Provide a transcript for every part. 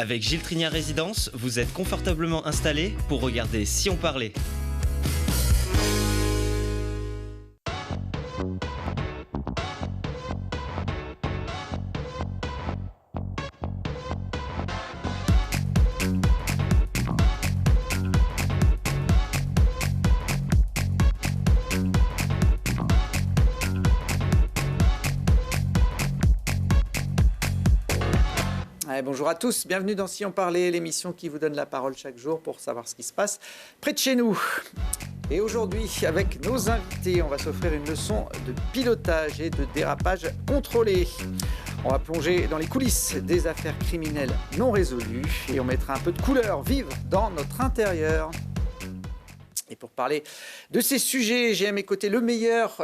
Avec Gilles Trinière Résidence, vous êtes confortablement installé pour regarder Si on parlait. Bonjour à tous, bienvenue dans Si on parlait, l'émission qui vous donne la parole chaque jour pour savoir ce qui se passe près de chez nous. Et aujourd'hui, avec nos invités, on va s'offrir une leçon de pilotage et de dérapage contrôlé. On va plonger dans les coulisses des affaires criminelles non résolues et on mettra un peu de couleur vive dans notre intérieur. Et pour parler de ces sujets, j'ai à mes côtés le meilleur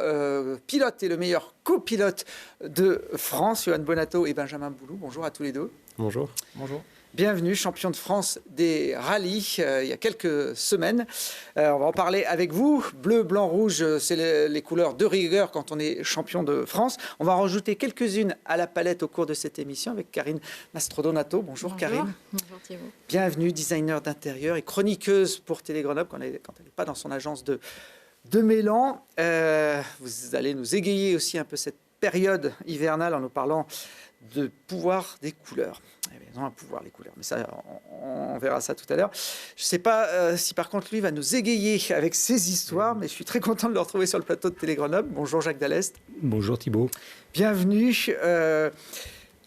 pilote et le meilleur copilote de France, Johan Bonato et Benjamin Boulou. Bonjour à tous les deux. Bonjour. Bonjour. Bienvenue, champion de France des rallyes il y a quelques semaines. On va en parler avec vous. Bleu, blanc, rouge, c'est les couleurs de rigueur quand on est champion de France. On va en rajouter quelques-unes à la palette au cours de cette émission avec Karine Mastrodonato. Bonjour Karine. Bonjour Thibaut. Bienvenue, designer d'intérieur et chroniqueuse pour Télé Grenoble quand elle n'est pas dans son agence de Mélan. Vous allez nous égayer aussi un peu cette période hivernale en nous parlant de pouvoir des couleurs. Ils ont un pouvoir, les couleurs, mais ça, on verra ça tout à l'heure. Je ne sais pas si par contre lui va nous égayer avec ses histoires, mais je suis très content de le retrouver sur le plateau de Télé Grenoble. Bonjour Jacques Dallest. Bonjour Thibaut. Bienvenue.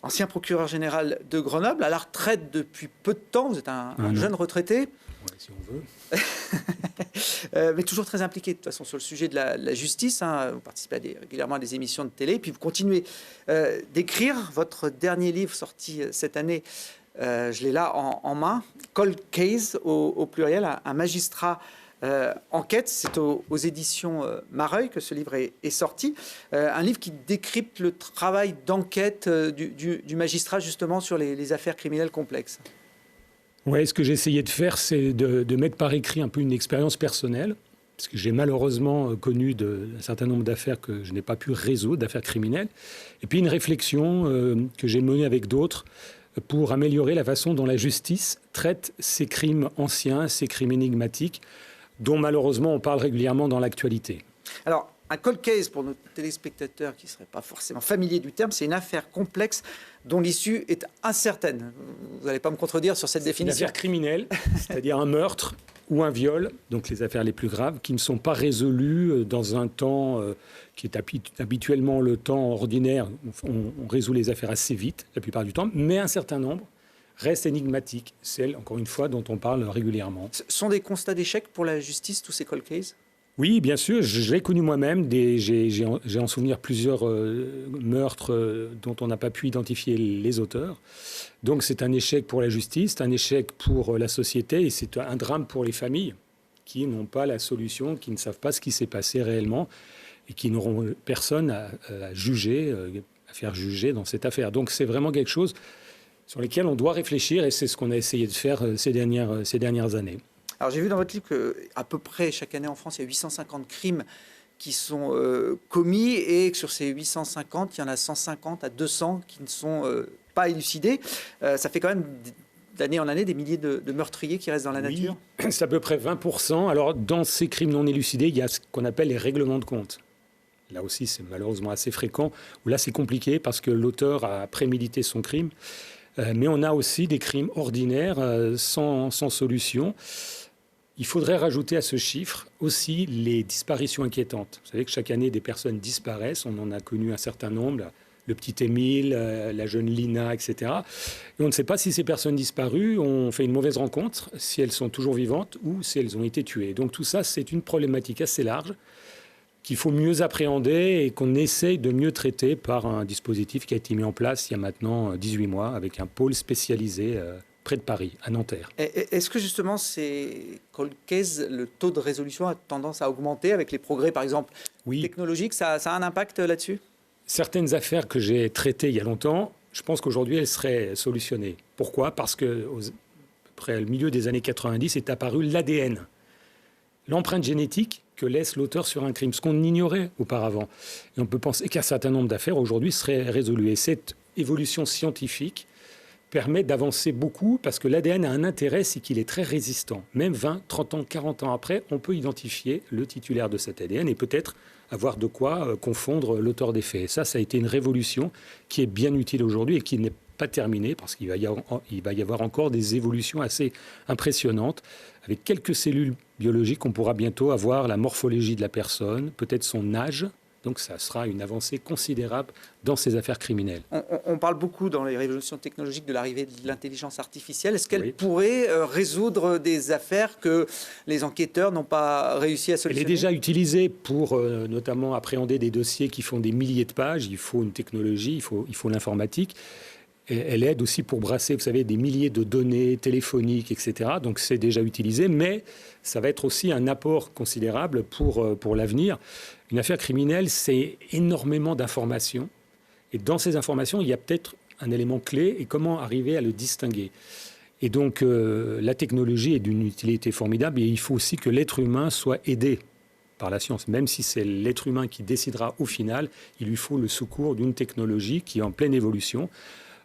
Ancien procureur général de Grenoble, à la retraite depuis peu de temps. Vous êtes un jeune retraité. Ouais, si on veut. Mais toujours très impliqué de toute façon sur le sujet de la justice. Vous participez régulièrement à des émissions de télé, puis vous continuez d'écrire. Votre dernier livre sorti cette année, je l'ai là en main, Cold Case au pluriel, un magistrat enquête. C'est aux éditions Mareuil que ce livre est sorti. Un livre qui décrypte le travail d'enquête du magistrat justement sur les affaires criminelles complexes. Ouais, ce que j'ai essayé de faire, c'est de mettre par écrit un peu une expérience personnelle, parce que j'ai malheureusement connu un certain nombre d'affaires que je n'ai pas pu résoudre, d'affaires criminelles, et puis une réflexion que j'ai menée avec d'autres pour améliorer la façon dont la justice traite ces crimes anciens, ces crimes énigmatiques, dont malheureusement on parle régulièrement dans l'actualité. Alors, un cold case, pour nos téléspectateurs qui ne seraient pas forcément familiers du terme, c'est une affaire complexe dont l'issue est incertaine. Vous n'allez pas me contredire sur cette définition. Une affaire criminelle, c'est-à-dire un meurtre ou un viol, donc les affaires les plus graves, qui ne sont pas résolues dans un temps qui est habituellement le temps ordinaire. On résout les affaires assez vite, la plupart du temps, mais un certain nombre restent énigmatiques. Celles, encore une fois, dont on parle régulièrement. Ce sont des constats d'échec pour la justice, tous ces cold cases ? Oui, bien sûr, je l'ai connu moi-même. J'ai en souvenir plusieurs meurtres dont on n'a pas pu identifier les auteurs. Donc c'est un échec pour la justice, c'est un échec pour la société et c'est un drame pour les familles qui n'ont pas la solution, qui ne savent pas ce qui s'est passé réellement et qui n'auront personne à juger, à faire juger dans cette affaire. Donc c'est vraiment quelque chose sur lequel on doit réfléchir et c'est ce qu'on a essayé de faire ces dernières années. Alors j'ai vu dans votre livre qu'à peu près chaque année en France, il y a 850 crimes qui sont commis et que sur ces 850, il y en a 150 à 200 qui ne sont pas élucidés. Ça fait quand même d'année en année des milliers de meurtriers qui restent dans la nature. C'est à peu près 20%. Alors dans ces crimes non élucidés, il y a ce qu'on appelle les règlements de compte. Là aussi, c'est malheureusement assez fréquent. Où là, c'est compliqué parce que l'auteur a prémédité son crime. Mais on a aussi des crimes ordinaires sans solution. Il faudrait rajouter à ce chiffre aussi les disparitions inquiétantes. Vous savez que chaque année, des personnes disparaissent. On en a connu un certain nombre, le petit Émile, la jeune Lina, etc. Et on ne sait pas si ces personnes disparues ont fait une mauvaise rencontre, si elles sont toujours vivantes ou si elles ont été tuées. Donc tout ça, c'est une problématique assez large qu'il faut mieux appréhender et qu'on essaye de mieux traiter par un dispositif qui a été mis en place il y a maintenant 18 mois avec un pôle spécialisé près de Paris, à Nanterre. Est-ce que justement ces cold cases, le taux de résolution a tendance à augmenter avec les progrès, par exemple, technologiques? Ça a un impact là-dessus? Certaines affaires que j'ai traitées il y a longtemps, je pense qu'aujourd'hui, elles seraient solutionnées. Pourquoi? Parce qu'après le milieu des années 90 est apparu l'ADN, l'empreinte génétique que laisse l'auteur sur un crime, ce qu'on ignorait auparavant. Et on peut penser qu'un certain nombre d'affaires aujourd'hui seraient résolues. Et cette évolution scientifique permet d'avancer beaucoup parce que l'ADN a un intérêt, c'est qu'il est très résistant. Même 20, 30 ans, 40 ans après, on peut identifier le titulaire de cet ADN et peut-être avoir de quoi confondre l'auteur des faits. Et ça a été une révolution qui est bien utile aujourd'hui et qui n'est pas terminée parce qu'il va y avoir encore des évolutions assez impressionnantes. Avec quelques cellules biologiques, on pourra bientôt avoir la morphologie de la personne, peut-être son âge. Donc ça sera une avancée considérable dans ces affaires criminelles. On parle beaucoup dans les révolutions technologiques de l'arrivée de l'intelligence artificielle. Est-ce qu'elle pourrait résoudre des affaires que les enquêteurs n'ont pas réussi à solutionner? Elle est déjà utilisée pour notamment appréhender des dossiers qui font des milliers de pages. Il faut une technologie, il faut l'informatique. Elle aide aussi pour brasser, vous savez, des milliers de données téléphoniques, etc. Donc c'est déjà utilisé, mais ça va être aussi un apport considérable pour l'avenir. Une affaire criminelle, c'est énormément d'informations. Et dans ces informations, il y a peut-être un élément clé et comment arriver à le distinguer. Et donc la technologie est d'une utilité formidable et il faut aussi que l'être humain soit aidé par la science. Même si c'est l'être humain qui décidera au final, il lui faut le secours d'une technologie qui est en pleine évolution.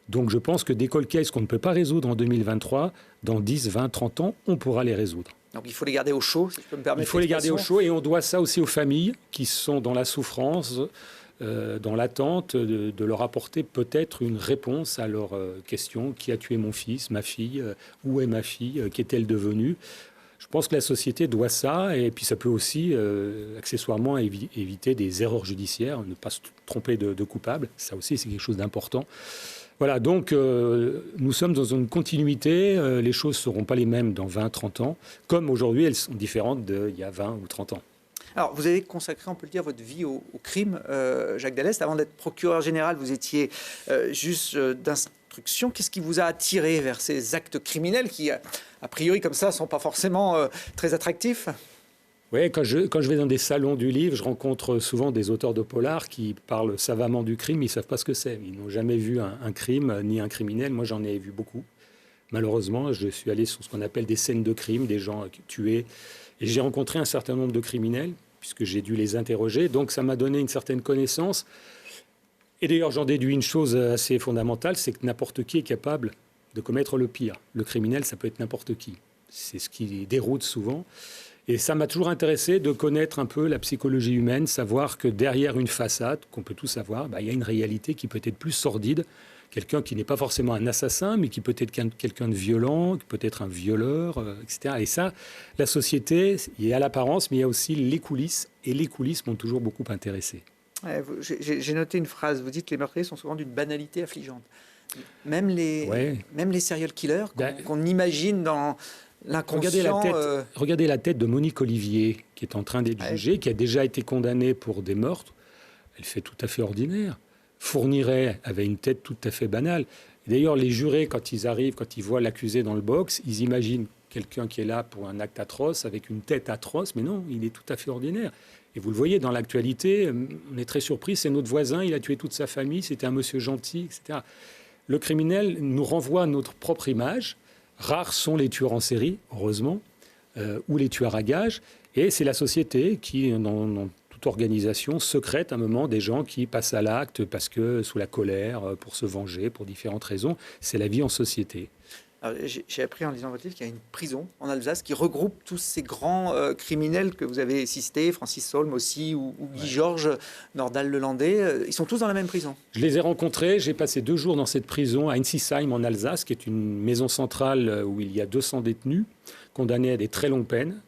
Donc je pense que des cold cases qu'on ne peut pas résoudre en 2023, dans 10, 20, 30 ans, on pourra les résoudre. Donc il faut les garder au chaud, si je peux me permettre. Il faut les garder au chaud et on doit ça aussi aux familles qui sont dans la souffrance, dans l'attente de leur apporter peut-être une réponse à leurs questions. Qui a tué mon fils, ma fille? Où est ma fille? Qu'est-elle devenue? Je pense que la société doit ça et puis ça peut aussi accessoirement éviter des erreurs judiciaires, ne pas se tromper de coupable. Ça aussi, c'est quelque chose d'important. Voilà, donc nous sommes dans une continuité. Les choses ne seront pas les mêmes dans 20, 30 ans, comme aujourd'hui, elles sont différentes d'il y a 20 ou 30 ans. Alors, vous avez consacré, on peut le dire, votre vie au crime, Jacques Dallest. Avant d'être procureur général, vous étiez juge d'instruction. Qu'est-ce qui vous a attiré vers ces actes criminels qui, a priori, comme ça, ne sont pas forcément très attractifs? Oui, quand je vais dans des salons du livre, je rencontre souvent des auteurs de polar qui parlent savamment du crime, ils ne savent pas ce que c'est. Ils n'ont jamais vu un crime ni un criminel. Moi, j'en ai vu beaucoup. Malheureusement, je suis allé sur ce qu'on appelle des scènes de crime, des gens tués. Et j'ai rencontré un certain nombre de criminels, puisque j'ai dû les interroger. Donc, ça m'a donné une certaine connaissance. Et d'ailleurs, j'en déduis une chose assez fondamentale, c'est que n'importe qui est capable de commettre le pire. Le criminel, ça peut être n'importe qui. C'est ce qui déroute souvent. Et ça m'a toujours intéressé de connaître un peu la psychologie humaine, savoir que derrière une façade, qu'on peut tous savoir, il y a une réalité qui peut être plus sordide. Quelqu'un qui n'est pas forcément un assassin, mais qui peut être quelqu'un de violent, qui peut être un violeur, etc. Et ça, la société, il y a l'apparence, mais il y a aussi les coulisses. Et les coulisses m'ont toujours beaucoup intéressé. Ouais, j'ai noté une phrase, vous dites que les meurtriers sont souvent d'une banalité affligeante. Même les serial killers qu'on imagine dans... Regardez la tête de Monique Olivier, qui est en train d'être jugée, qui a déjà été condamnée pour des meurtres. Elle fait tout à fait ordinaire. Fourniret avait une tête tout à fait banale. D'ailleurs, les jurés, quand ils arrivent, quand ils voient l'accusé dans le box, ils imaginent quelqu'un qui est là pour un acte atroce, avec une tête atroce, mais non, il est tout à fait ordinaire. Et vous le voyez dans l'actualité, on est très surpris, c'est notre voisin, il a tué toute sa famille, c'était un monsieur gentil, etc. Le criminel nous renvoie à notre propre image. Rares sont les tueurs en série, heureusement, ou les tueurs à gages. Et c'est la société qui, dans toute organisation, secrète à un moment des gens qui passent à l'acte parce que sous la colère, pour se venger, pour différentes raisons. C'est la vie en société. J'ai appris en lisant votre livre qu'il y a une prison en Alsace qui regroupe tous ces grands criminels que vous avez cités, Francis Holm aussi, ou Guy Georges, Nordal-Lelandais. Ils sont tous dans la même prison. Je les ai rencontrés. J'ai passé 2 jours dans cette prison à Ensisheim en Alsace, qui est une maison centrale où il y a 200 détenus condamnés à des très longues peines.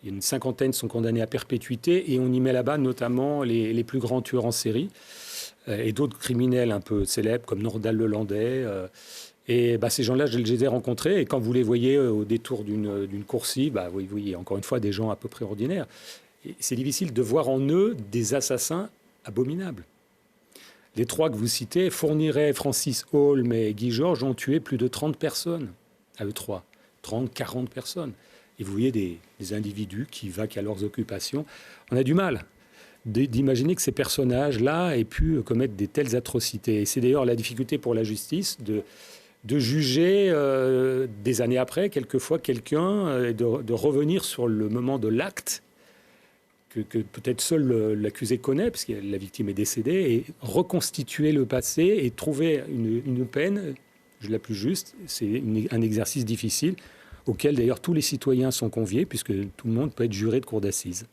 Il y a une 50aine sont condamnés à perpétuité et on y met là-bas notamment les plus grands tueurs en série et d'autres criminels un peu célèbres comme Nordal-Lelandais. Et ces gens-là, je les ai rencontrés. Et quand vous les voyez au détour d'une coursive, vous voyez encore une fois des gens à peu près ordinaires. Et c'est difficile de voir en eux des assassins abominables. Les 3 que vous citez, Fourniret, Francis Holm et Guy Georges, ont tué plus de 30 personnes à eux 3. 30, 40 personnes. Et vous voyez des individus qui vaquent à leurs occupations. On a du mal d'imaginer que ces personnages-là aient pu commettre des telles atrocités. Et c'est d'ailleurs la difficulté pour la justice de juger des années après, quelquefois, quelqu'un, de revenir sur le moment de l'acte que peut-être seul l'accusé connaît, parce que la victime est décédée, et reconstituer le passé et trouver une peine la plus juste. C'est un exercice difficile auquel d'ailleurs tous les citoyens sont conviés puisque tout le monde peut être juré de cour d'assises.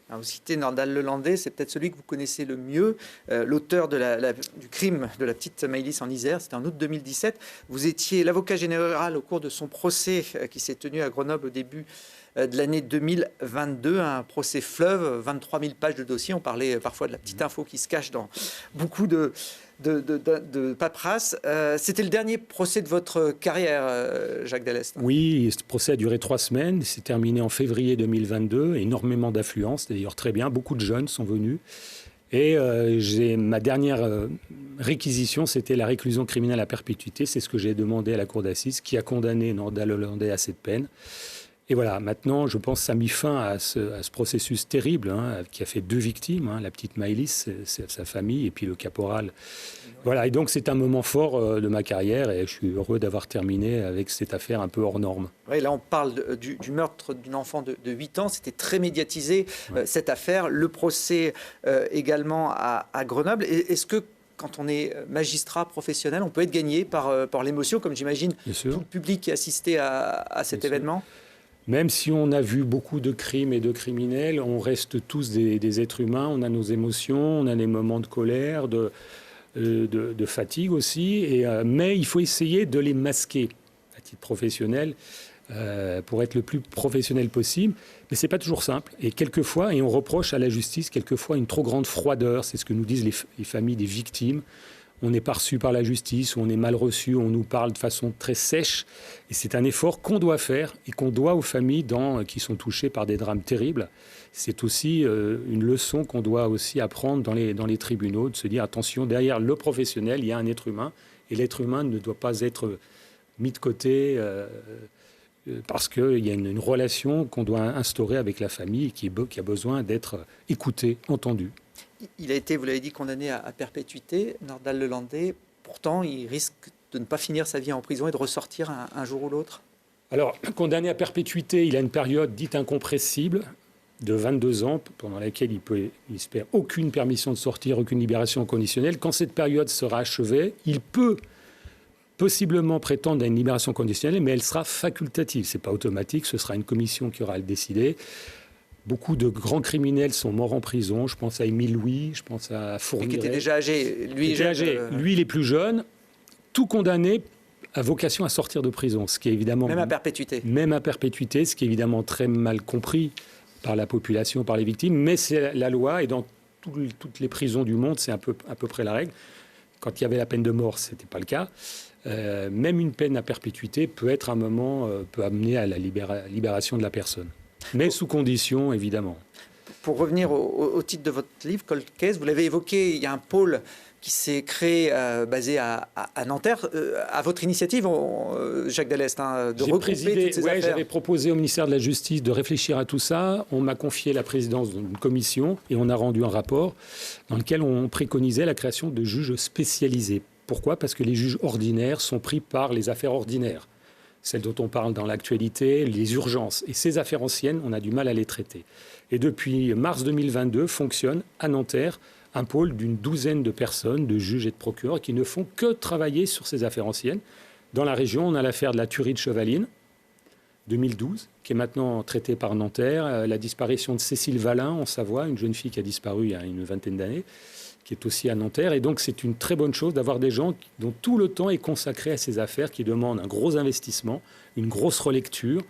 Alors, vous citez Nordal Lelandais, c'est peut-être celui que vous connaissez le mieux, l'auteur du crime de la petite Maëlys en Isère. C'était en août 2017. Vous étiez l'avocat général au cours de son procès qui s'est tenu à Grenoble au début de l'année 2022, un procès fleuve, 23 000 pages de dossier. On parlait parfois de la petite info qui se cache dans beaucoup de paperasse. C'était le dernier procès de votre carrière, Jacques Dallest. Oui, ce procès a duré 3 semaines. C'est terminé en février 2022. Énormément d'affluence, d'ailleurs très bien. Beaucoup de jeunes sont venus. Et ma dernière réquisition, c'était la réclusion criminelle à perpétuité. C'est ce que j'ai demandé à la cour d'assises, qui a condamné Nordal Lelandais à cette peine. Et voilà, maintenant, je pense que ça a mis fin à ce processus terrible qui a fait 2 victimes, la petite Maëlys, sa famille, et puis le caporal. Voilà, et donc c'est un moment fort de ma carrière et je suis heureux d'avoir terminé avec cette affaire un peu hors norme. Oui, là on parle du meurtre d'une enfant de 8 ans, c'était très médiatisé cette affaire, le procès également à Grenoble. Est-ce que quand on est magistrat professionnel, on peut être gagné par l'émotion, comme j'imagine tout le public qui assistait à cet événement ? Même si on a vu beaucoup de crimes et de criminels, on reste tous des êtres humains, on a nos émotions, on a des moments de colère, de fatigue aussi, mais il faut essayer de les masquer à titre professionnel pour être le plus professionnel possible. Mais ce n'est pas toujours simple. Et quelquefois, et on reproche à la justice quelquefois une trop grande froideur, c'est ce que nous disent les familles des victimes. On n'est pas reçu par la justice, ou on est mal reçu, on nous parle de façon très sèche. Et c'est un effort qu'on doit faire et qu'on doit aux familles qui sont touchées par des drames terribles. C'est aussi une leçon qu'on doit aussi apprendre dans les tribunaux, de se dire attention, derrière le professionnel, il y a un être humain. Et l'être humain ne doit pas être mis de côté parce qu'il y a une relation qu'on doit instaurer avec la famille qui a besoin d'être écoutée, entendue. Il a été, vous l'avez dit, condamné à perpétuité, Nordal Lelandais. Pourtant, il risque de ne pas finir sa vie en prison et de ressortir un jour ou l'autre. Alors, condamné à perpétuité, il a une période dite incompressible de 22 ans, pendant laquelle il espère aucune permission de sortir, aucune libération conditionnelle. Quand cette période sera achevée, il peut possiblement prétendre à une libération conditionnelle, mais elle sera facultative. Ce n'est pas automatique, ce sera une commission qui aura à le décider. Beaucoup de grands criminels sont morts en prison. Je pense à Émile Louis, je pense à Fourniret. Qui était déjà âgé. Lui, il est plus jeune. Tout condamné a vocation à sortir de prison, ce qui est évidemment... Même à perpétuité. Même à perpétuité, ce qui est évidemment très mal compris par la population, par les victimes. Mais c'est la loi, et dans toutes les prisons du monde, c'est à peu près la règle. Quand il y avait la peine de mort, ce n'était pas le cas. Même une peine à perpétuité peut être un moment, peut amener à la libération de la personne. Mais sous condition, évidemment. Pour revenir au titre de votre livre, Cold Case, vous l'avez évoqué, il y a un pôle qui s'est créé, basé à Nanterre, à votre initiative, Jacques Dallest, de regrouper toutes ces affaires. J'avais proposé au ministère de la Justice de réfléchir à tout ça. On m'a confié la présidence d'une commission et on a rendu un rapport dans lequel on préconisait la création de juges spécialisés. Pourquoi ? Parce que les juges ordinaires sont pris par les affaires ordinaires. Celles dont on parle dans l'actualité, les urgences. Et ces affaires anciennes, on a du mal à les traiter. Et depuis mars 2022, fonctionne à Nanterre un pôle d'une douzaine de personnes, de juges et de procureurs, qui ne font que travailler sur ces affaires anciennes. Dans la région, on a l'affaire de la tuerie de Chevaline, 2012, qui est maintenant traitée par Nanterre. La disparition de Cécile Valin, en Savoie, une jeune fille qui a disparu il y a une vingtaine d'années, qui est aussi à Nanterre. Et donc, c'est une très bonne chose d'avoir des gens dont tout le temps est consacré à ces affaires qui demandent un gros investissement, une grosse relecture.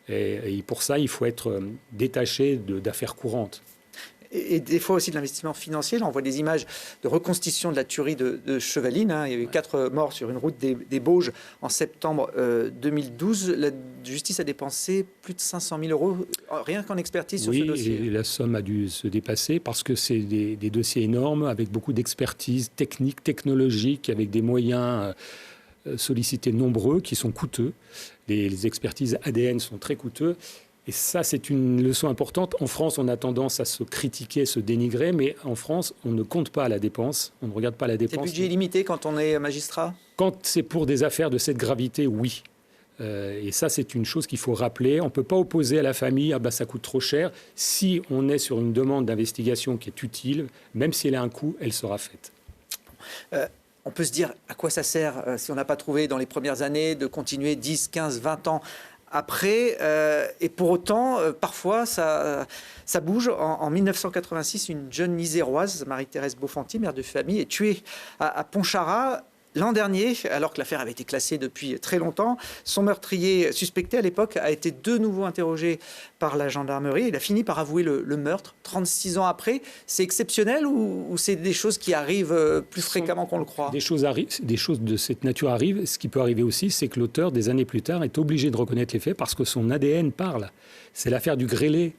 Et pour ça, il faut être détaché d'affaires courantes. Et des fois aussi de l'investissement financier. Là, on voit des images de reconstitution de la tuerie de Chevaline. Il y a eu 4 morts sur une route des Bauges en septembre 2012. La justice a dépensé plus de 500 000 euros rien qu'en expertise sur ce dossier. Oui, la somme a dû se dépasser parce que c'est des dossiers énormes avec beaucoup d'expertise technique, technologique, avec des moyens sollicités nombreux qui sont coûteux. Les expertises ADN sont très coûteuses. Et ça, c'est une leçon importante. En France, on a tendance à se critiquer, se dénigrer, mais en France, on ne compte pas à la dépense, on ne regarde pas la dépense. C'est budget illimité quand on est magistrat ? Quand c'est pour des affaires de cette gravité, oui. Et ça, c'est une chose qu'il faut rappeler. On ne peut pas opposer à la famille, ça coûte trop cher. Si on est sur une demande d'investigation qui est utile, même si elle a un coût, elle sera faite. on peut se dire à quoi ça sert si on n'a pas trouvé dans les premières années de continuer 10, 15, 20 ans après. Et pour autant, parfois, ça bouge. En 1986, une jeune Iséroise, Marie-Thérèse Beaufanti, mère de famille, est tuée à Pontcharra. L'an dernier, alors que l'affaire avait été classée depuis très longtemps, son meurtrier suspecté à l'époque a été de nouveau interrogé par la gendarmerie. Il a fini par avouer le meurtre 36 ans après. C'est exceptionnel ou c'est des choses qui arrivent plus fréquemment qu'on le croit? Des choses de cette nature arrivent. Ce qui peut arriver aussi, c'est que l'auteur, des années plus tard, est obligé de reconnaître les faits parce que son ADN parle. C'est l'affaire du grêlé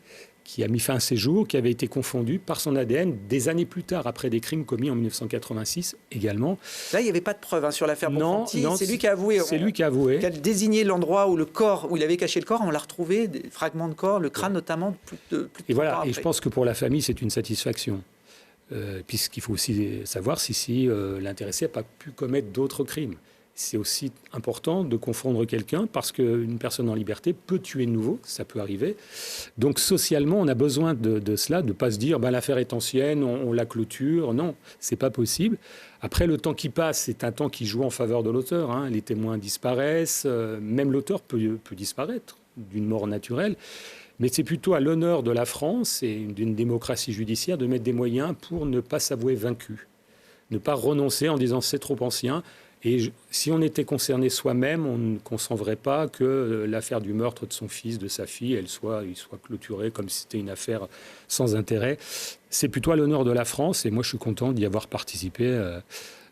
qui a mis fin à ses jours, qui avait été confondu par son ADN des années plus tard, après des crimes commis en 1986 également. Là, il n'y avait pas de preuve sur l'affaire Bonfanti. Non, c'est lui qui a avoué. C'est lui qui a avoué. Qui a désigné l'endroit où il avait caché le corps. On l'a retrouvé, des fragments de corps, le crâne notamment, plus de Et voilà, temps et je pense que pour la famille, c'est une satisfaction. Puisqu'il faut aussi savoir si l'intéressé n'a pas pu commettre d'autres crimes. C'est aussi important de confondre quelqu'un parce qu'une personne en liberté peut tuer de nouveau, ça peut arriver. Donc socialement, on a besoin de cela, de ne pas se dire l'affaire est ancienne, on la clôture. Non, c'est pas possible. Après, le temps qui passe, c'est un temps qui joue en faveur de l'auteur. Hein. Les témoins disparaissent, même l'auteur peut disparaître d'une mort naturelle. Mais c'est plutôt à l'honneur de la France et d'une démocratie judiciaire de mettre des moyens pour ne pas s'avouer vaincu, ne pas renoncer en disant c'est trop ancien. Et si on était concerné soi-même, on ne consentrait pas que l'affaire du meurtre de son fils, de sa fille, il soit clôturée comme si c'était une affaire sans intérêt. C'est plutôt à l'honneur de la France et moi je suis content d'y avoir participé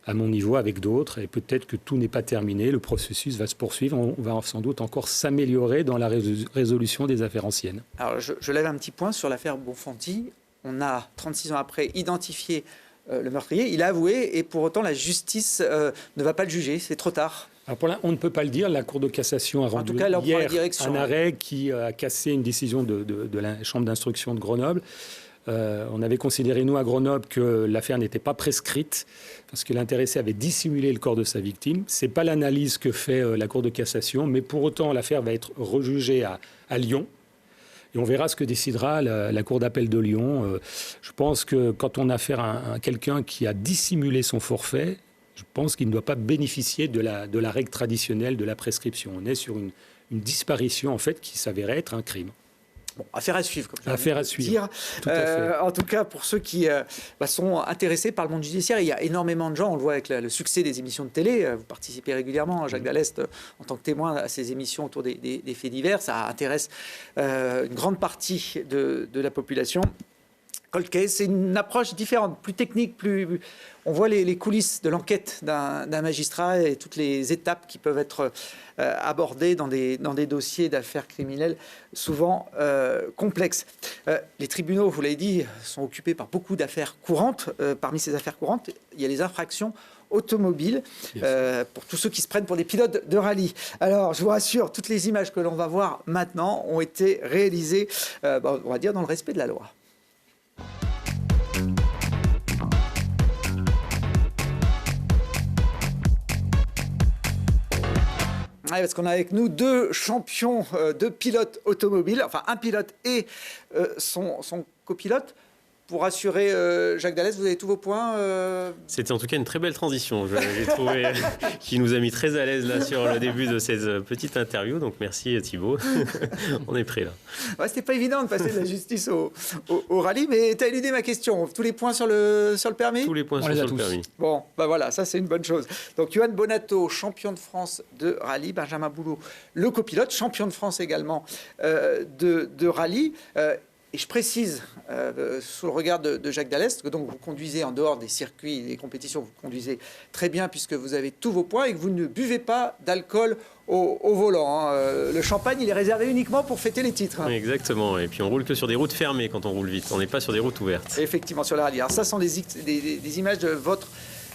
à mon niveau avec d'autres. Et peut-être que tout n'est pas terminé, le processus va se poursuivre, on va sans doute encore s'améliorer dans la résolution des affaires anciennes. Alors je lève un petit point sur l'affaire Bonfanti. On a, 36 ans après, identifié le meurtrier, il a avoué et pour autant la justice ne va pas le juger, c'est trop tard. Alors on ne peut pas le dire, la Cour de cassation a rendu hier un arrêt qui a cassé une décision de la Chambre d'instruction de Grenoble. On avait considéré, nous, à Grenoble, que l'affaire n'était pas prescrite parce que l'intéressé avait dissimulé le corps de sa victime. Ce n'est pas l'analyse que fait la Cour de cassation, mais pour autant, l'affaire va être rejugée à Lyon. Et on verra ce que décidera la Cour d'appel de Lyon. Je pense que quand on a affaire à quelqu'un qui a dissimulé son forfait, je pense qu'il ne doit pas bénéficier de la règle traditionnelle de la prescription. On est sur une disparition, en fait, qui s'avérait être un crime. Bon, affaire à suivre, comme je affaire à suivre. Dire. Tout à fait. En tout cas, pour ceux qui sont intéressés par le monde judiciaire, il y a énormément de gens, on le voit avec le succès des émissions de télé, vous participez régulièrement, Jacques Dallest, en tant que témoin à ces émissions autour des faits divers, ça intéresse une grande partie de la population. Cold Case, c'est une approche différente, plus technique, on voit les coulisses de l'enquête d'un magistrat et toutes les étapes qui peuvent être abordées dans des dossiers d'affaires criminelles souvent complexes. Les tribunaux, vous l'avez dit, sont occupés par beaucoup d'affaires courantes. Parmi ces affaires courantes, il y a les infractions automobiles pour tous ceux qui se prennent pour des pilotes de rallye. Alors, je vous rassure, toutes les images que l'on va voir maintenant ont été réalisées, on va dire, dans le respect de la loi. Parce qu'on a avec nous deux champions de pilotes automobiles, enfin un pilote et son copilote. Pour rassurer Jacques Dallest, vous avez tous vos points C'était en tout cas une très belle transition, j'ai trouvé, qui nous a mis très à l'aise là sur le début de cette petite interview. Donc merci Thibaut, on est prêt là. Ouais, c'était pas évident de passer de la justice au rallye, mais tu as éludé ma question. Tous les points sur le permis? Tous les points sur le permis. Bon, voilà, ça c'est une bonne chose. Donc Johan Bonato, champion de France de rallye, Benjamin Boulot, le copilote, champion de France également de rallye. Et je précise, sous le regard de Jacques Dallest, que donc vous conduisez en dehors des circuits et des compétitions, vous conduisez très bien puisque vous avez tous vos points et que vous ne buvez pas d'alcool au volant. Hein. Le champagne, il est réservé uniquement pour fêter les titres. Hein. Exactement. Et puis on roule que sur des routes fermées quand on roule vite. On n'est pas sur des routes ouvertes. Effectivement, sur le rallye. Alors ça sont des images de votre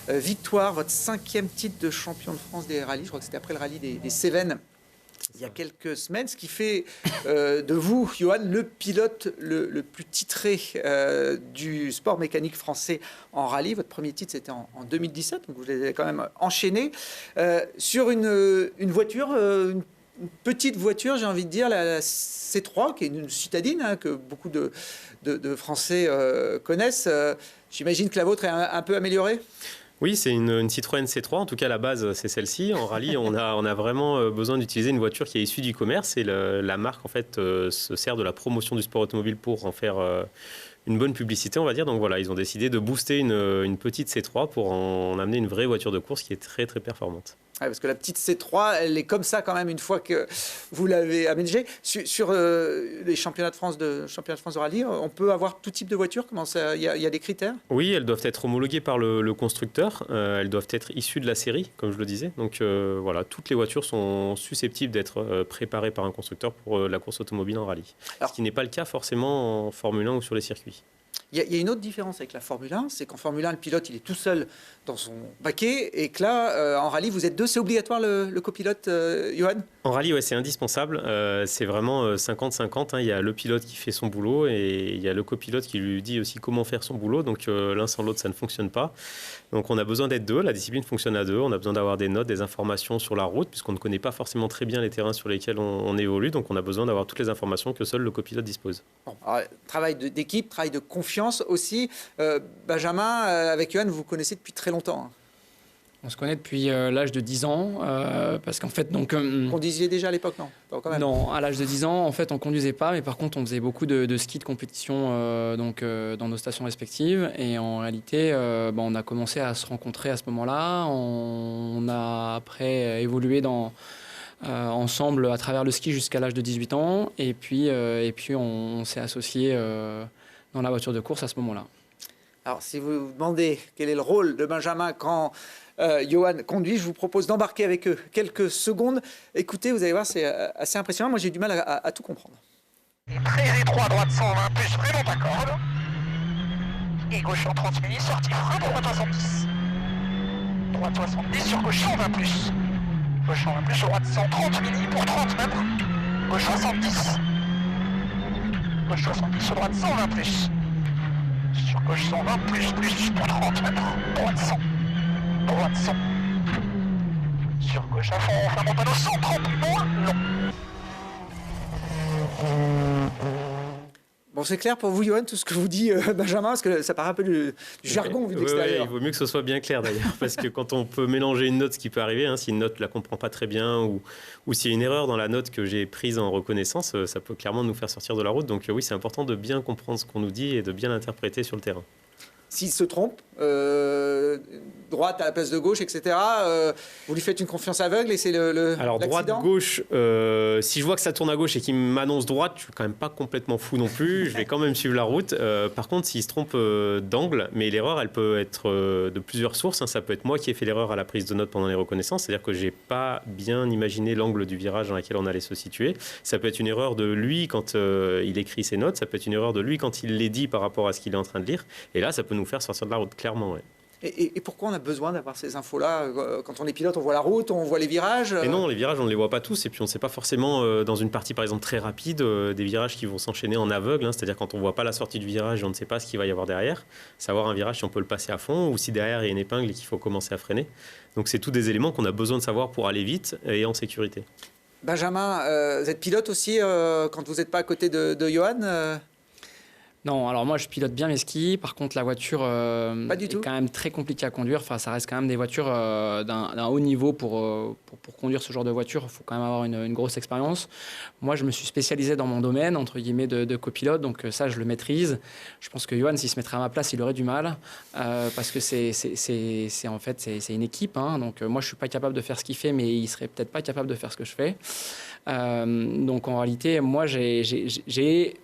victoire, votre 5e titre de champion de France des rallyes. Je crois que c'était après le rallye des Cévennes. Il y a quelques semaines, ce qui fait de vous, Johan, le pilote le plus titré du sport mécanique français en rallye. Votre premier titre, c'était en 2017, donc vous l'avez quand même enchaîné. Sur une voiture, une petite voiture, j'ai envie de dire, la C3, qui est une citadine, hein, que beaucoup de Français connaissent. J'imagine que la vôtre est un peu améliorée ? Oui, c'est une Citroën C3. En tout cas, la base, c'est celle-ci. En rallye, on a vraiment besoin d'utiliser une voiture qui est issue du commerce. Et la marque, en fait, se sert de la promotion du sport automobile pour en faire une bonne publicité, on va dire. Donc voilà, ils ont décidé de booster une petite C3 pour en amener une vraie voiture de course qui est très, très performante. Ouais, parce que la petite C3, elle est comme ça quand même une fois que vous l'avez aménagée. Sur les championnats de France de rallye, on peut avoir tout type de voiture. Comment ça, il y a des critères? Oui, elles doivent être homologuées par le constructeur. Elles doivent être issues de la série, comme je le disais. Donc voilà, toutes les voitures sont susceptibles d'être préparées par un constructeur pour la course automobile en rallye. Alors, ce qui n'est pas le cas forcément en Formule 1 ou sur les circuits. Il y a une autre différence avec la Formule 1, c'est qu'en Formule 1, le pilote, il est tout seul dans son baquet, et que là, en rallye, vous êtes deux. C'est obligatoire le copilote, Johan? En rallye, ouais, c'est indispensable. C'est vraiment 50-50. Hein. Il y a le pilote qui fait son boulot et il y a le copilote qui lui dit aussi comment faire son boulot. Donc l'un sans l'autre, ça ne fonctionne pas. Donc on a besoin d'être deux. La discipline fonctionne à deux. On a besoin d'avoir des notes, des informations sur la route, puisqu'on ne connaît pas forcément très bien les terrains sur lesquels on évolue. Donc on a besoin d'avoir toutes les informations que seul le copilote dispose. Bon, alors, travail d'équipe, travail de confiance aussi. Benjamin, avec Johan, vous vous connaissez depuis très longtemps. On se connaît depuis l'âge de 10 ans, parce qu'en fait, donc... Conduisiez déjà à l'époque, non? Quand même. Non, à l'âge de 10 ans, en fait, on conduisait pas, mais par contre, on faisait beaucoup de ski de compétition dans nos stations respectives. Et en réalité, on a commencé à se rencontrer à ce moment-là. On a après évolué ensemble à travers le ski jusqu'à l'âge de 18 ans. Et puis on s'est associés dans la voiture de course à ce moment-là. Alors, si vous vous demandez quel est le rôle de Benjamin quand Johan conduit, je vous propose d'embarquer avec eux quelques secondes. Écoutez, vous allez voir, c'est assez impressionnant. Moi, j'ai du mal à tout comprendre. Très étroit, droite 120, plus vraiment pas corde. Et gauche en 30 minutes, sortie frein pour droite 70. Droite 70 sur gauche 120 plus. Gauche 120 plus, droite 130 mini pour 30 mètres. Gauche 70. Gauche 70 sur droite 120 plus. Sur gauche 120 plus pour 30 mètres. Droite 100. Droite 100. Sur gauche à fond, enfin mon panneau 130 moins long. Bon, c'est clair pour vous, Johan, tout ce que vous dit Benjamin, parce que ça paraît un peu du jargon vu d'extérieur. Il vaut mieux que ce soit bien clair d'ailleurs, parce que quand on peut mélanger une note, ce qui peut arriver, si une note ne la comprend pas très bien, ou s'il y a une erreur dans la note que j'ai prise en reconnaissance, ça peut clairement nous faire sortir de la route. Donc oui, c'est important de bien comprendre ce qu'on nous dit et de bien l'interpréter sur le terrain. S'il se trompe, droite à la place de gauche, etc., vous lui faites une confiance aveugle et c'est Alors droite-gauche, si je vois que ça tourne à gauche et qu'il m'annonce droite, je ne suis quand même pas complètement fou non plus, je vais quand même suivre la route. Par contre, s'il se trompe d'angle, mais l'erreur, elle peut être de plusieurs sources. Ça peut être moi qui ai fait l'erreur à la prise de notes pendant les reconnaissances, c'est-à-dire que je n'ai pas bien imaginé l'angle du virage dans lequel on allait se situer. Ça peut être une erreur de lui quand il écrit ses notes, ça peut être une erreur de lui quand il les dit par rapport à ce qu'il est en train de lire. Et là, ça peut nous faire sortir de la route, clairement. Ouais. Et pourquoi on a besoin d'avoir ces infos-là? Quand on est pilote, on voit la route, on voit les virages. Et non, les virages, on ne les voit pas tous. Et puis, on ne sait pas forcément, dans une partie, par exemple, très rapide, des virages qui vont s'enchaîner en aveugle. C'est-à-dire quand on ne voit pas la sortie du virage et on ne sait pas ce qu'il va y avoir derrière. Savoir un virage, si on peut le passer à fond ou si derrière, il y a une épingle et qu'il faut commencer à freiner. Donc, c'est tous des éléments qu'on a besoin de savoir pour aller vite et en sécurité. Benjamin, vous êtes pilote aussi quand vous n'êtes pas à côté de Johan Non, alors moi je pilote bien mes skis. Par contre, la voiture Pas du est tout. quand même très compliquée à conduire. Enfin, ça reste quand même des voitures d'un haut niveau pour conduire ce genre de voiture. Il faut quand même avoir une grosse expérience. Moi, je me suis spécialisé dans mon domaine, entre guillemets, de copilote. Donc ça, je le maîtrise. Je pense que Johan, s'il se mettrait à ma place, il aurait du mal. Parce que c'est une équipe. Hein. Donc moi, je ne suis pas capable de faire ce qu'il fait, mais il ne serait peut-être pas capable de faire ce que je fais. Donc en réalité, moi, j'ai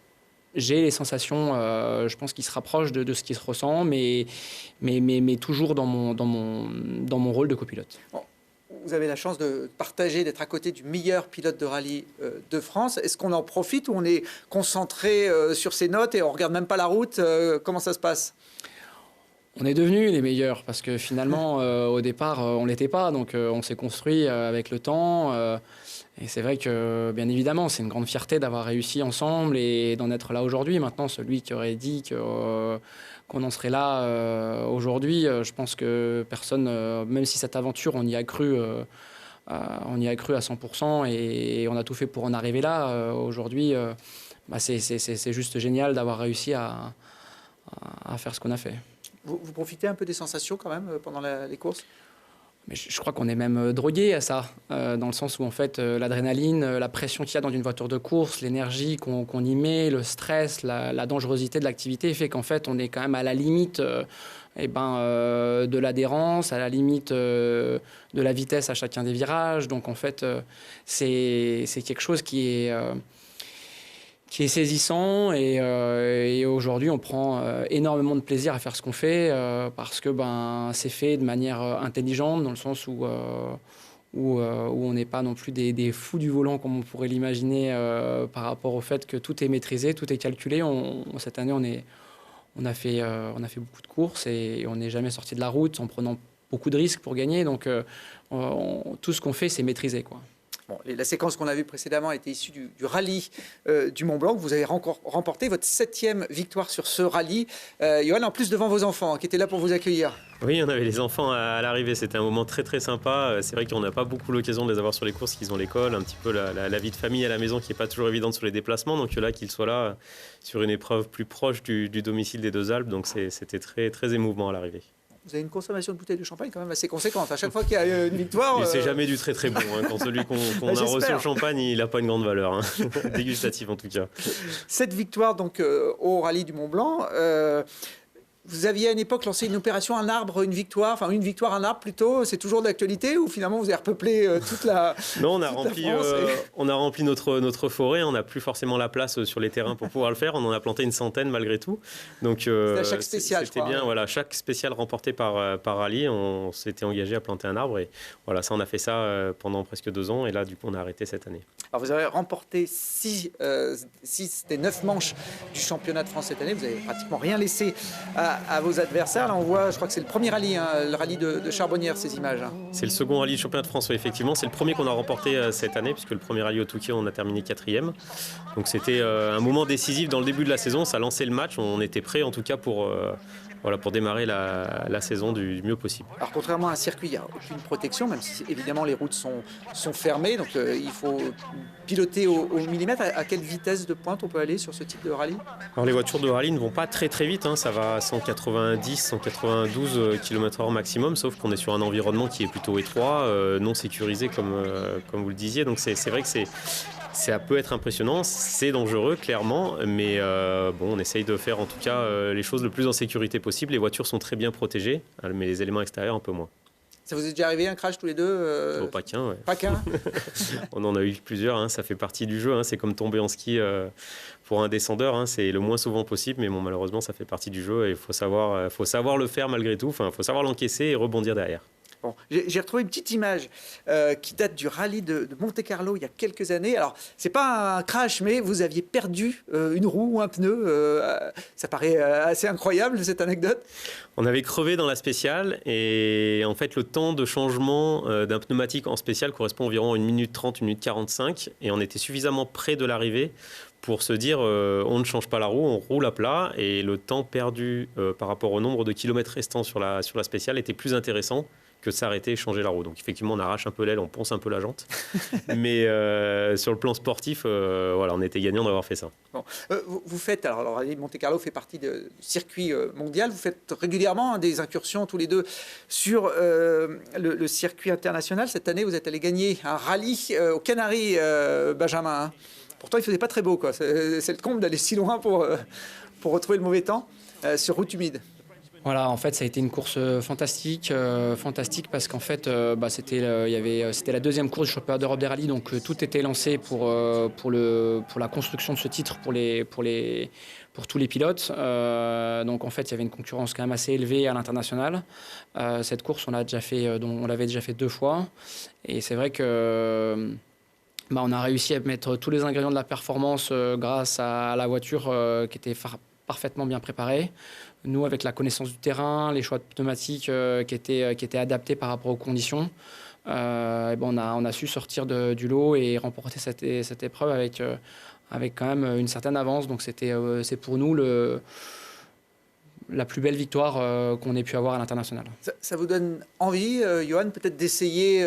les sensations, je pense, qui se rapprochent de ce qui se ressent, mais toujours dans mon rôle de copilote. Bon, vous avez la chance de partager, d'être à côté du meilleur pilote de rallye de France. Est-ce qu'on en profite ou on est concentré sur ses notes et on ne regarde même pas la route? Comment ça se passe? On est devenus les meilleurs parce que finalement, au départ, on ne l'était pas. Donc, on s'est construit avec le temps. Et c'est vrai que, bien évidemment, c'est une grande fierté d'avoir réussi ensemble et d'en être là aujourd'hui. Maintenant, celui qui aurait dit qu'on en serait là aujourd'hui, je pense que personne, même si cette aventure, on y a cru à 100% et on a tout fait pour en arriver là. Aujourd'hui, c'est juste génial d'avoir réussi à faire ce qu'on a fait. Vous profitez un peu des sensations quand même pendant les courses? Mais je crois qu'on est même drogué à ça, dans le sens où en fait l'adrénaline, la pression qu'il y a dans une voiture de course, l'énergie qu'on y met, le stress, la dangerosité de l'activité fait qu'en fait on est quand même à la limite de l'adhérence, à la limite de la vitesse à chacun des virages. Donc en fait c'est quelque chose qui est saisissant et aujourd'hui on prend énormément de plaisir à faire ce qu'on fait parce que c'est fait de manière intelligente dans le sens où on n'est pas non plus des fous du volant comme on pourrait l'imaginer par rapport au fait que tout est maîtrisé, tout est calculé. Cette année on a fait beaucoup de courses et on n'est jamais sorti de la route en prenant beaucoup de risques pour gagner. Donc tout ce qu'on fait c'est maîtrisé, quoi. Bon, la séquence qu'on a vue précédemment était issue du rallye du Mont Blanc. Vous avez remporté votre 7e victoire sur ce rallye. Johan, en plus devant vos enfants qui étaient là pour vous accueillir. Oui, on avait les enfants à l'arrivée. C'était un moment très très sympa. C'est vrai qu'on n'a pas beaucoup l'occasion de les avoir sur les courses, qu'ils ont l'école, un petit peu la vie de famille à la maison qui n'est pas toujours évidente sur les déplacements. Donc là, qu'ils soient là sur une épreuve plus proche du domicile des Deux Alpes. Donc c'était très très émouvant à l'arrivée. Vous avez une consommation de bouteilles de champagne quand même assez conséquente. À chaque fois qu'il y a une victoire... C'est jamais du très très bon. Quand celui qu'on a reçu au champagne, il n'a pas une grande valeur. Dégustative en tout cas. Cette victoire donc, au rallye du Mont Blanc... Vous aviez à une époque lancé une opération un arbre, une victoire, un arbre plutôt. C'est toujours d'actualité ou finalement vous avez repeuplé toute la Non, on a rempli notre forêt. On n'a plus forcément la place sur les terrains pour pouvoir le faire. On en a planté une centaine malgré tout. Donc c'était chaque spécial. C'était bien. Voilà, chaque spécial remporté par rallye, on s'était engagé à planter un arbre et voilà, ça on a fait ça pendant presque 2 ans et là du coup on a arrêté cette année. Alors vous avez remporté 6 des 9 manches du championnat de France cette année. Vous avez pratiquement rien laissé à vos adversaires. Là, on voit, je crois que c'est le premier rallye, le rallye de Charbonnières, ces images. C'est le second rallye du championnat de France, effectivement. C'est le premier qu'on a remporté cette année, puisque le premier rallye au Touquet, on a terminé 4e. Donc c'était un moment décisif dans le début de la saison. Ça lançait le match. On était prêts, en tout cas, pour démarrer la saison du mieux possible. Alors, contrairement à un circuit, il n'y a aucune protection, même si évidemment les routes sont fermées. Donc, il faut piloter au millimètre. À quelle vitesse de pointe on peut aller sur ce type de rallye? Alors, les voitures de rallye ne vont pas très très vite. Ça va à 190, 192 km/h maximum, sauf qu'on est sur un environnement qui est plutôt étroit, non sécurisé comme vous le disiez. Donc, c'est vrai que ça peut être impressionnant, c'est dangereux clairement, mais on essaye de faire en tout cas les choses le plus en sécurité possible. Les voitures sont très bien protégées, mais les éléments extérieurs un peu moins. Ça vous est déjà arrivé un crash tous les deux Pas qu'un, ouais. Pas qu'un. On en a eu plusieurs, ça fait partie du jeu. C'est comme tomber en ski pour un descendeur, c'est le moins souvent possible, mais malheureusement ça fait partie du jeu et il faut savoir le faire malgré tout. Il faut savoir l'encaisser et rebondir derrière. Bon, j'ai retrouvé une petite image qui date du rallye de Monte-Carlo il y a quelques années. Alors, c'est pas un crash, mais vous aviez perdu une roue ou un pneu. Ça paraît assez incroyable, cette anecdote. On avait crevé dans la spéciale et en fait, le temps de changement d'un pneumatique en spéciale correspond environ à 1 minute 30, 1 minute 45 et on était suffisamment près de l'arrivée pour se dire on ne change pas la roue, on roule à plat et le temps perdu par rapport au nombre de kilomètres restants sur la spéciale était plus intéressant que de s'arrêter et changer la roue. Donc effectivement, on arrache un peu l'aile, on ponce un peu la jante. Mais sur le plan sportif, on était gagnant d'avoir fait ça. Bon. Vous faites, alors le rallye de Monte-Carlo fait partie du circuit mondial, vous faites régulièrement des incursions tous les deux sur le circuit international. Cette année, vous êtes allé gagner un rallye aux Canaries, Benjamin. Pourtant, il ne faisait pas très beau, quoi. C'est le comble d'aller si loin pour retrouver le mauvais temps sur route humide. Voilà, en fait, ça a été une course fantastique parce qu'en fait, c'était la deuxième course du championnat d'Europe des rallyes, donc tout était lancé pour la construction de ce titre pour tous les pilotes. Donc en fait, il y avait une concurrence quand même assez élevée à l'international. Cette course, on l'avait déjà fait 2 fois, et c'est vrai que on a réussi à mettre tous les ingrédients de la performance grâce à la voiture qui était parfaitement bien préparée. Nous, avec la connaissance du terrain, les choix de pneumatiques qui étaient adaptés par rapport aux conditions, on a su sortir du lot et remporter cette épreuve avec quand même une certaine avance. Donc c'est pour nous la plus belle victoire qu'on ait pu avoir à l'international. Ça vous donne envie, Johan, peut-être d'essayer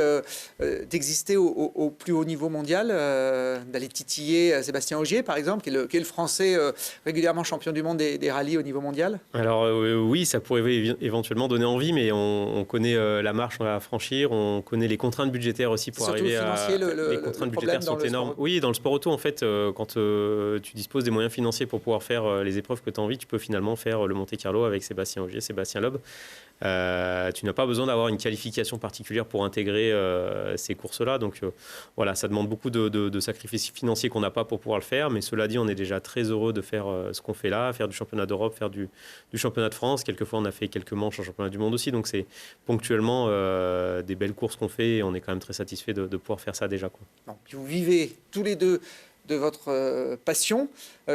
d'exister au plus haut niveau mondial, d'aller titiller Sébastien Ogier, par exemple, qui est le Français régulièrement champion du monde des rallyes au niveau mondial? Alors oui, ça pourrait éventuellement donner envie, mais on connaît la marche à franchir, on connaît les contraintes budgétaires aussi pour arriver à... Les contraintes budgétaires sont énormes. Oui, dans le sport auto, en fait, quand tu disposes des moyens financiers pour pouvoir faire les épreuves que tu as envie, tu peux finalement faire le Monte-Carlo avec Sébastien Ogier, Sébastien Loeb. Tu n'as pas besoin d'avoir une qualification particulière pour intégrer ces courses-là. Donc voilà, ça demande beaucoup de sacrifices financiers qu'on n'a pas pour pouvoir le faire. Mais cela dit, on est déjà très heureux de faire ce qu'on fait là, faire du championnat d'Europe, faire du championnat de France. Quelquefois, on a fait quelques manches en championnat du monde aussi. Donc c'est ponctuellement des belles courses qu'on fait et on est quand même très satisfait de pouvoir faire ça déjà, quoi. Bon, puis vous vivez tous les deux de votre passion.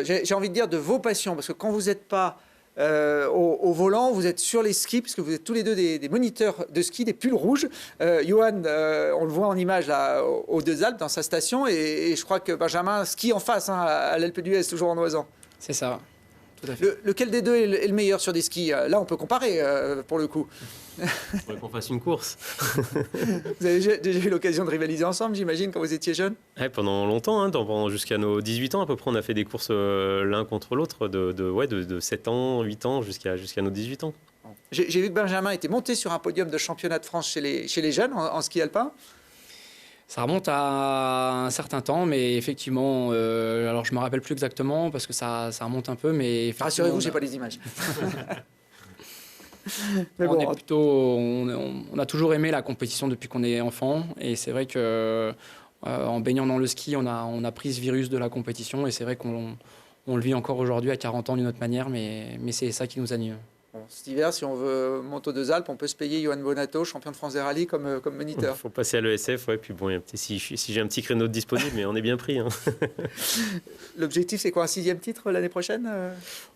J'ai envie de dire de vos passions, parce que quand vous n'êtes pas au volant, vous êtes sur les skis, puisque vous êtes tous les deux des moniteurs de ski, des pulls rouges. Johan, on le voit en image là, aux Deux Alpes, dans sa station, et je crois que Benjamin skie en face, à l'Alpe d'Huez, toujours en Oisan. C'est ça, tout à fait. Lequel des deux est le meilleur sur des skis? Là, on peut comparer, pour le coup. Il faudrait qu'on fasse une course. Vous avez déjà eu l'occasion de rivaliser ensemble, j'imagine, quand vous étiez jeune? Ouais, pendant longtemps, pendant jusqu'à nos 18 ans à peu près, on a fait des courses l'un contre l'autre de 7 ans, 8 ans jusqu'à nos 18 ans. J'ai vu que Benjamin était monté sur un podium de championnat de France chez les jeunes en ski alpin. Ça remonte à un certain temps, mais effectivement, alors je ne me rappelle plus exactement parce que ça remonte un peu, mais... Rassurez-vous, je n'ai pas les images. Mais bon, on a toujours aimé la compétition depuis qu'on est enfant, et c'est vrai que en baignant dans le ski, on a pris ce virus de la compétition, et c'est vrai qu'on le vit encore aujourd'hui à 40 ans d'une autre manière, mais c'est ça qui nous anime. Bon, cet hiver, si on veut monter aux Deux Alpes, on peut se payer Johan Bonato, champion de France des rallyes, comme moniteur. Il faut passer à l'ESF, ouais, puis bon, si j'ai un petit créneau de disponible, mais on est bien pris. Hein. L'objectif, c'est quoi, un 6e titre l'année prochaine?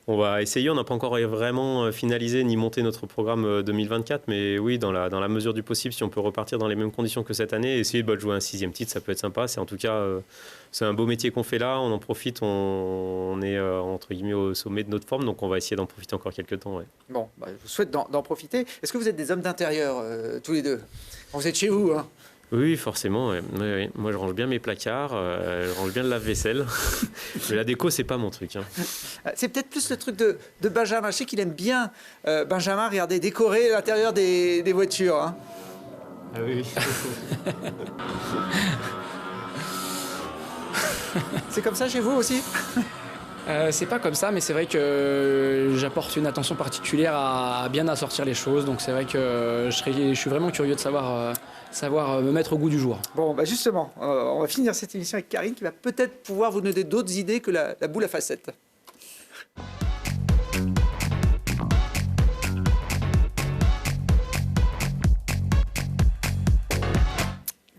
On va essayer, on n'a pas encore vraiment finalisé ni monté notre programme 2024, mais oui, dans la mesure du possible, si on peut repartir dans les mêmes conditions que cette année, essayer de jouer un 6e titre, ça peut être sympa. C'est en tout cas, c'est un beau métier qu'on fait là, on en profite, on est entre guillemets au sommet de notre forme, donc on va essayer d'en profiter encore quelques temps. Ouais. Bon, je vous souhaite d'en profiter. Est-ce que vous êtes des hommes d'intérieur, tous les deux? Vous êtes chez vous, hein? Oui, forcément. Ouais. Oui. Moi, je range bien mes placards, je range bien le lave-vaisselle. Mais la déco, c'est pas mon truc. Hein. C'est peut-être plus le truc de Benjamin. Je sais qu'il aime bien, Benjamin, regarder, décorer l'intérieur des voitures. Hein. Ah oui. C'est comme ça chez vous aussi? C'est pas comme ça, mais c'est vrai que j'apporte une attention particulière à bien assortir les choses. Donc c'est vrai que je suis vraiment curieux de savoir me mettre au goût du jour. Bon, justement, on va finir cette émission avec Karine qui va peut-être pouvoir vous donner d'autres idées que la boule à facettes.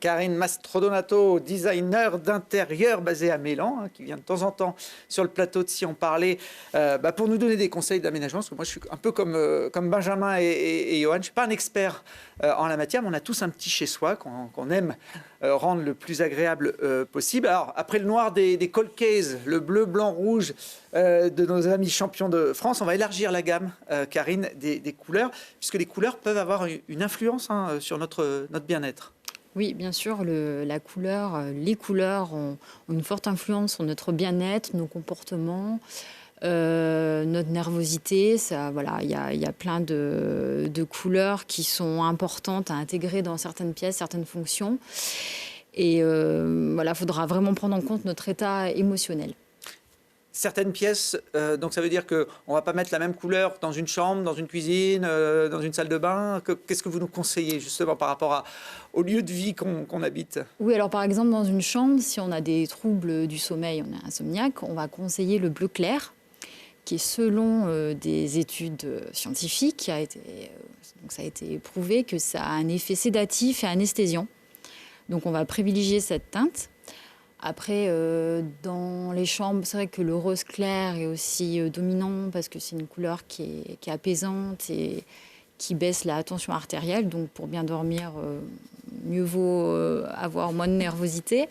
Karine Mastrodonato, designer d'intérieur basé à Mélan, qui vient de temps en temps sur le plateau de Si on parlait, pour nous donner des conseils d'aménagement. Parce que moi, je suis un peu comme Benjamin et Johan. Je ne suis pas un expert en la matière, mais on a tous un petit chez-soi qu'on aime rendre le plus agréable possible. Alors, après le noir des cold cases, le bleu, blanc, rouge de nos amis champions de France, on va élargir la gamme, Karine, des couleurs, puisque les couleurs peuvent avoir une influence sur notre bien-être. Oui, bien sûr, les couleurs ont une forte influence sur notre bien-être, nos comportements, notre nervosité. Il y a plein de couleurs qui sont importantes à intégrer dans certaines pièces, certaines fonctions. Et il faudra vraiment prendre en compte notre état émotionnel. Certaines pièces, donc ça veut dire qu'on ne va pas mettre la même couleur dans une chambre, dans une cuisine, dans une salle de bain. Qu'est-ce que vous nous conseillez justement par rapport au lieu de vie qu'on habite? Oui, alors par exemple dans une chambre, si on a des troubles du sommeil, on est insomniaque, on va conseiller le bleu clair, qui est selon des études scientifiques, donc ça a été prouvé que ça a un effet sédatif et anesthésiant. Donc on va privilégier cette teinte. Après, dans les chambres, c'est vrai que le rose clair est aussi dominant parce que c'est une couleur qui est apaisante et qui baisse la tension artérielle. Donc, pour bien dormir, mieux vaut avoir moins de nervosité.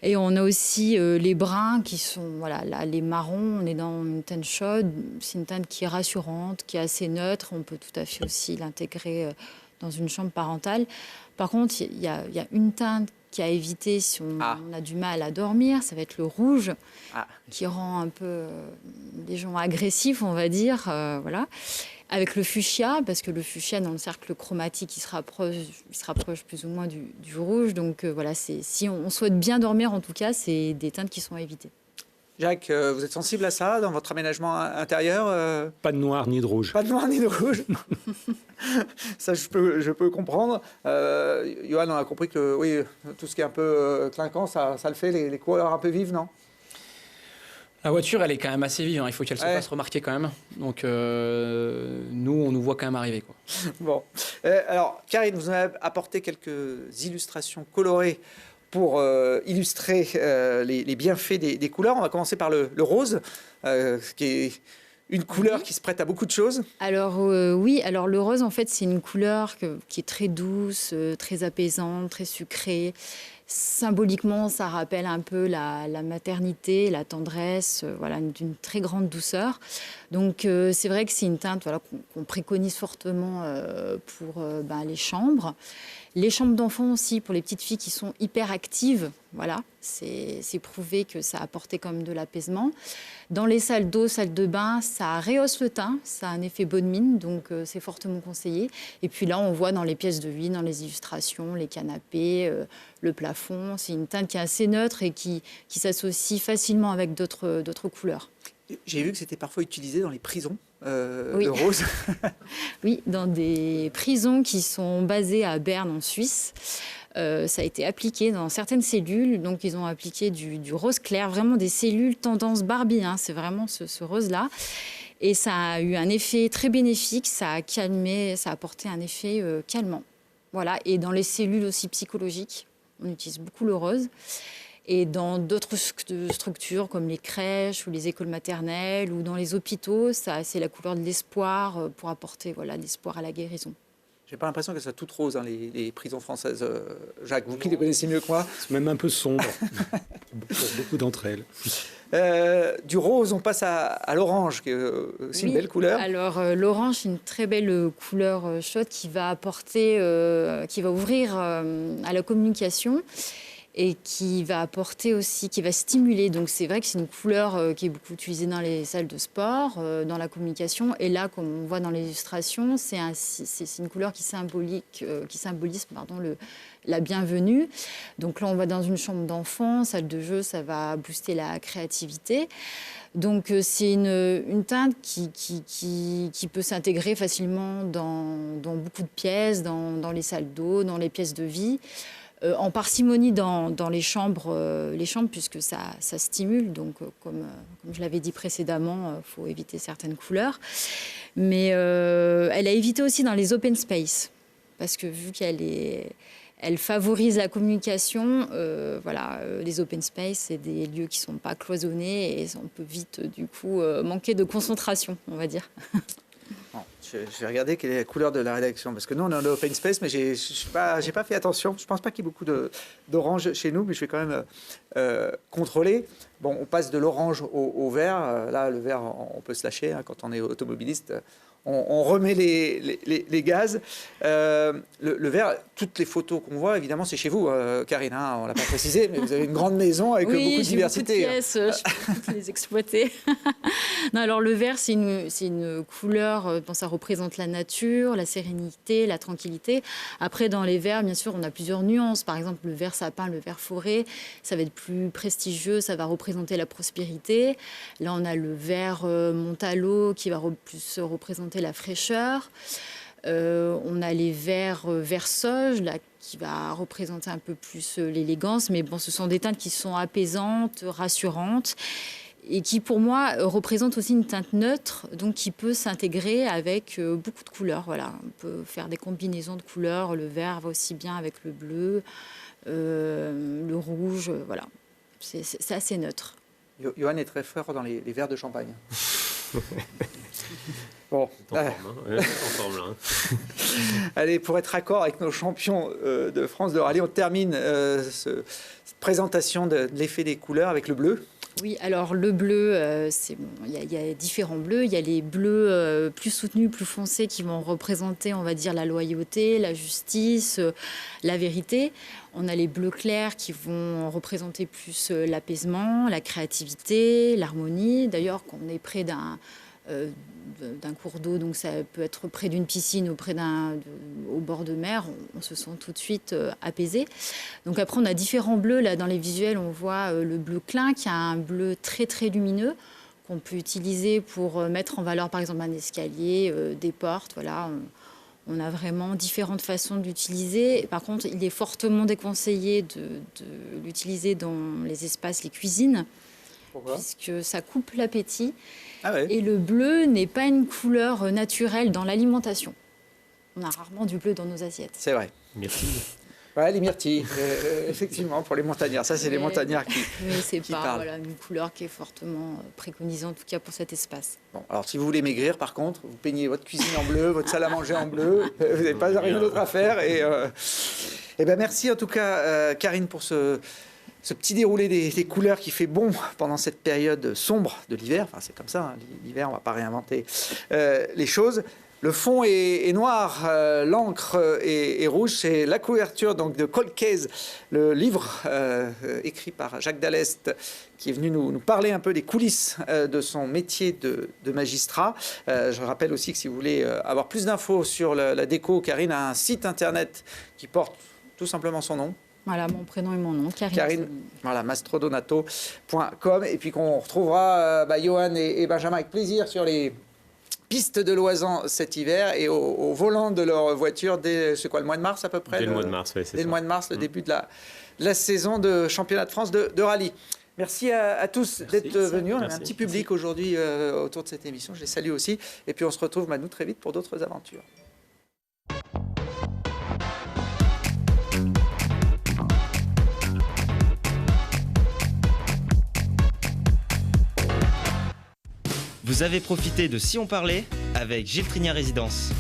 Et on a aussi les bruns qui sont, voilà, là, les marrons, on est dans une teinte chaude. C'est une teinte qui est rassurante, qui est assez neutre. On peut tout à fait aussi l'intégrer dans une chambre parentale. Par contre, il y a une teinte à éviter si on a du mal à dormir, ça va être le rouge, qui rend un peu les gens agressifs, on va dire. Voilà. Avec le fuchsia, parce que le fuchsia, dans le cercle chromatique, il se rapproche plus ou moins du rouge. Donc voilà, si on souhaite bien dormir, en tout cas, c'est des teintes qui sont à éviter. Jacques, vous êtes sensible à ça dans votre aménagement intérieur Pas de noir ni de rouge. Pas de noir ni de rouge. Ça, je peux comprendre. Johan, on a compris que oui, tout ce qui est un peu clinquant, ça le fait, les couleurs un peu vives, non? La voiture, elle est quand même assez vive. Hein. Il faut qu'elle se fasse remarquer quand même. Donc, nous, on nous voit quand même arriver, quoi. Bon. Alors, Karine, vous avez apporté quelques illustrations colorées pour illustrer les bienfaits des couleurs. On va commencer par le rose, qui est une couleur qui se prête à beaucoup de choses. Alors oui, alors le rose, en fait, c'est une couleur qui est très douce, très apaisante, très sucrée. Symboliquement, ça rappelle un peu la maternité, la tendresse, voilà, d'une très grande douceur. Donc c'est vrai que c'est une teinte, voilà, qu'on préconise fortement pour les chambres. Les chambres d'enfants aussi, pour les petites filles qui sont hyper actives, voilà, c'est prouvé que ça a apporté quand même de l'apaisement. Dans les salles d'eau, salles de bain, ça rehausse le teint, ça a un effet bonne mine, donc c'est fortement conseillé. Et puis là, on voit dans les pièces de vie, dans les illustrations, les canapés, le plafond, c'est une teinte qui est assez neutre et qui s'associe facilement avec d'autres couleurs. J'ai vu que c'était parfois utilisé dans les prisons, oui. le rose. Oui, dans des prisons qui sont basées à Berne, en Suisse. Ça a été appliqué dans certaines cellules. Donc, ils ont appliqué du rose clair, vraiment des cellules tendance Barbie. Hein, c'est vraiment ce rose-là. Et ça a eu un effet très bénéfique. Ça a calmé, ça a apporté un effet calmant. Voilà. Et dans les cellules aussi psychologiques, on utilise beaucoup le rose. Et dans d'autres structures comme les crèches ou les écoles maternelles ou dans les hôpitaux, c'est la couleur de l'espoir pour apporter, voilà, l'espoir à la guérison. J'ai pas l'impression qu'elles soient toutes roses, hein, les prisons françaises. Jacques, vous qui les connaissez mieux que moi. C'est même un peu sombre pour beaucoup d'entre elles. Du rose, on passe à l'orange, qui est aussi une belle couleur. Alors l'orange, c'est une très belle couleur chaude qui va apporter, qui va ouvrir à la communication. Et qui va apporter aussi, qui va stimuler. Donc c'est vrai que c'est une couleur qui est beaucoup utilisée dans les salles de sport, dans la communication. Et là, comme on voit dans l'illustration, c'est une couleur qui symbolise la bienvenue. Donc là, on va dans une chambre d'enfant, salle de jeu, ça va booster la créativité. Donc c'est une teinte qui peut s'intégrer facilement dans beaucoup de pièces, dans les salles d'eau, dans les pièces de vie. En parcimonie dans les chambres, puisque ça stimule. Donc, comme je l'avais dit précédemment, il faut éviter certaines couleurs. Mais elle a évité aussi dans les open space, parce que vu elle favorise la communication, les open space, c'est des lieux qui ne sont pas cloisonnés et on peut vite, du coup, manquer de concentration, on va dire. Bon, je vais regarder quelle est la couleur de la rédaction, parce que nous, on est en open space, mais je n'ai pas fait attention. Je ne pense pas qu'il y ait beaucoup d'orange chez nous, mais je vais quand même contrôler. Bon, on passe de l'orange au vert. Là, le vert, on peut se lâcher, hein, quand on est automobiliste. On remet les gaz. Le vert, toutes les photos qu'on voit, évidemment, c'est chez vous, Karine. Hein, on ne l'a pas précisé, mais vous avez une grande maison avec beaucoup de diversité. Oui, j'ai beaucoup de pièces, je peux toutes les exploiter. Non, alors le vert, c'est une couleur, ça représente la nature, la sérénité, la tranquillité. Après, dans les verts, bien sûr, on a plusieurs nuances. Par exemple, le vert sapin, le vert forêt, ça va être plus prestigieux, ça va représenter la prospérité. Là, on a le vert Montalo qui va plus représenter la fraîcheur. On a les verts sauge, là, qui va représenter un peu plus l'élégance. Mais bon, ce sont des teintes qui sont apaisantes, rassurantes, et qui, pour moi, représentent aussi une teinte neutre, donc qui peut s'intégrer avec beaucoup de couleurs. Voilà, on peut faire des combinaisons de couleurs. Le vert va aussi bien avec le bleu, le rouge. Voilà, c'est assez neutre. Johan est très fort dans les verres de champagne. Bon, T'es en forme, hein. Ouais, t'es en forme, là. Hein. allez, pour être raccord avec nos champions de France de rallye, on termine cette présentation de l'effet des couleurs avec le bleu. Oui, alors le bleu, c'est bon. Il y a différents bleus. Il y a les bleus plus soutenus, plus foncés, qui vont représenter, on va dire, la loyauté, la justice, la vérité. On a les bleus clairs qui vont représenter plus l'apaisement, la créativité, l'harmonie. D'ailleurs, quand on est près d'un cours d'eau, donc ça peut être près d'une piscine ou au bord de mer, on se sent tout de suite apaisé. Donc après, on a différents bleus. Là, dans les visuels, on voit le bleu clin, qui a un bleu très, très lumineux, qu'on peut utiliser pour mettre en valeur, par exemple, un escalier, des portes. Voilà, on a vraiment différentes façons d'utiliser. Par contre, il est fortement déconseillé de l'utiliser dans les espaces, les cuisines, puisque ça coupe l'appétit. Ah ouais. Et le bleu n'est pas une couleur naturelle dans l'alimentation. On a rarement du bleu dans nos assiettes. C'est vrai. Merci. Ouais, les myrtilles, effectivement, pour les montagnards. Ça, c'est les montagnards qui Mais c'est qui pas parlent. voilà, une couleur qui est fortement préconisée, en tout cas pour cet espace. Bon, alors, si vous voulez maigrir, par contre, vous peignez votre cuisine en bleu, votre salle à manger en bleu. Vous n'avez pas rien d'autre à faire. Et ben, merci, en tout cas, Karine, pour ce petit déroulé des couleurs qui fait bon pendant cette période sombre de l'hiver. Enfin, c'est comme ça, hein, l'hiver, on ne va pas réinventer les choses. Le fond est noir, l'encre est rouge. C'est la couverture donc, de Cold Case, le livre écrit par Jacques Dallest, qui est venu nous parler un peu des coulisses de son métier de magistrat. Je rappelle aussi que si vous voulez avoir plus d'infos sur la déco, Karine a un site internet qui porte tout simplement son nom. Voilà, mon prénom et mon nom, Karine, voilà, mastrodonato.com. Et puis qu'on retrouvera Johan et Benjamin avec plaisir sur les pistes de Loisan cet hiver et au volant de leur voiture dès, c'est quoi, le mois de mars à peu près? Dès le mois de mars, oui, c'est ça. Dès le mois de mars, le début de la saison de championnat de France de rallye. Merci à tous d'être venus. On a un petit public aujourd'hui autour de cette émission. Je les salue aussi. Et puis on se retrouve, nous, très vite pour d'autres aventures. Vous avez profité de Si on parlait avec Gilles Trinière Résidence.